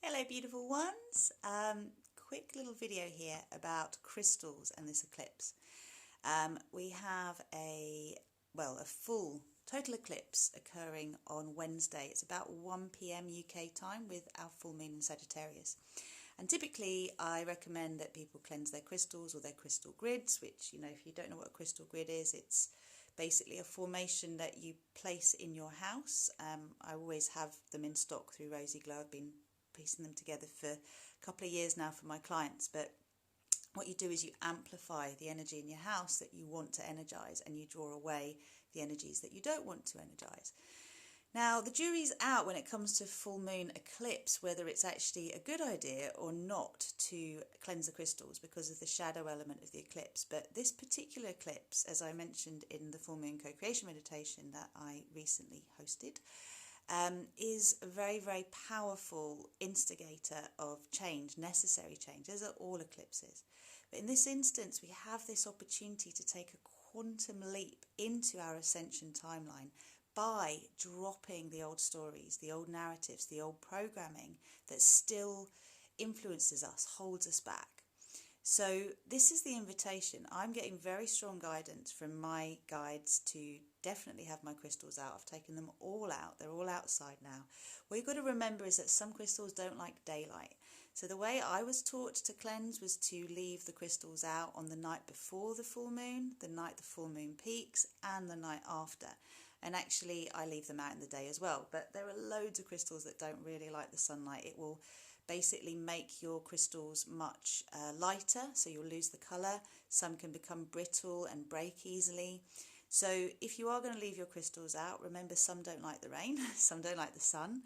Hello beautiful ones, quick little video here about crystals and this eclipse. We have a full total eclipse occurring on Wednesday. It's about 1 p.m. UK time with our full moon in Sagittarius. And typically I recommend that people cleanse their crystals or their crystal grids, which, you know, if you don't know what a crystal grid is, it's basically a formation that you place in your house. I always have them in stock through Rosy Glow. I've been piecing them together for a couple of years now for my clients, but what you do is you amplify the energy in your house that you want to energize, and you draw away the energies that you don't want to energize. Now, the jury's out when it comes to full moon eclipse, whether it's actually a good idea or not to cleanse the crystals because of the shadow element of the eclipse. But this particular eclipse, as I mentioned in the full moon co-creation meditation that I recently hosted, is a very, very powerful instigator of change, necessary change, as are all eclipses. But in this instance, we have this opportunity to take a quantum leap into our ascension timeline by dropping the old stories, the old narratives, the old programming that still influences us, holds us back. So this is the invitation. I'm getting very strong guidance from my guides to definitely have my crystals out. I've taken them all out. They're all outside now. What you've got to remember is that some crystals don't like daylight. So the way I was taught to cleanse was to leave the crystals out on the night before the full moon, the night the full moon peaks, and the night after. And actually I leave them out in the day as well. But there are loads of crystals that don't really like the sunlight. It will basically make your crystals much lighter, so you'll lose the colour. Some can become brittle and break easily. So if you are going to leave your crystals out, remember, some don't like the rain, some don't like the sun.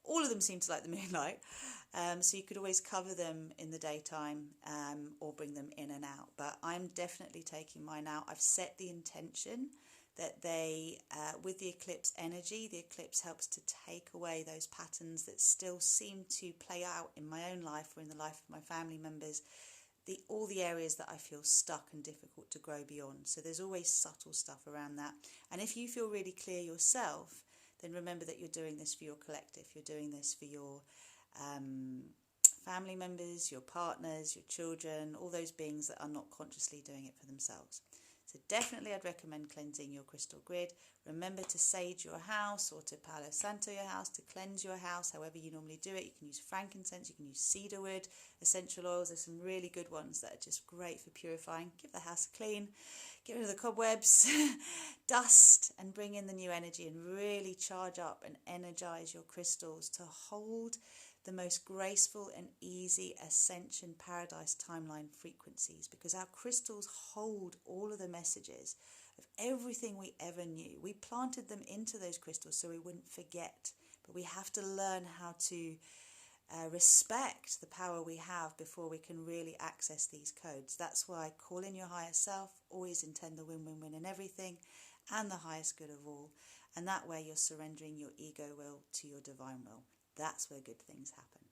All of them seem to like the moonlight. So you could always cover them in the daytime or bring them in and out. But I'm definitely taking mine out. I've set the intention that they, with the eclipse energy, the eclipse helps to take away those patterns that still seem to play out in my own life or in the life of my family members, all the areas that I feel stuck and difficult to grow beyond. So there's always subtle stuff around that. And if you feel really clear yourself, then remember that you're doing this for your collective. You're doing this for your family members, your partners, your children, all those beings that are not consciously doing it for themselves. So definitely I'd recommend cleansing your crystal grid. Remember to sage your house or to Palo Santo your house, to cleanse your house, however you normally do it. You can use frankincense, you can use cedarwood, essential oils. There's some really good ones that are just great for purifying. Give the house a clean, get rid of the cobwebs, dust, and bring in the new energy and really charge up and energize your crystals to hold the most graceful and easy ascension paradise timeline frequencies, because our crystals hold all of the messages of everything we ever knew. We planted them into those crystals so we wouldn't forget, but we have to learn how to respect the power we have before we can really access these codes. That's why call in your higher self, always intend the win-win-win in everything and the highest good of all, and that way you're surrendering your ego will to your divine will. That's where good things happen.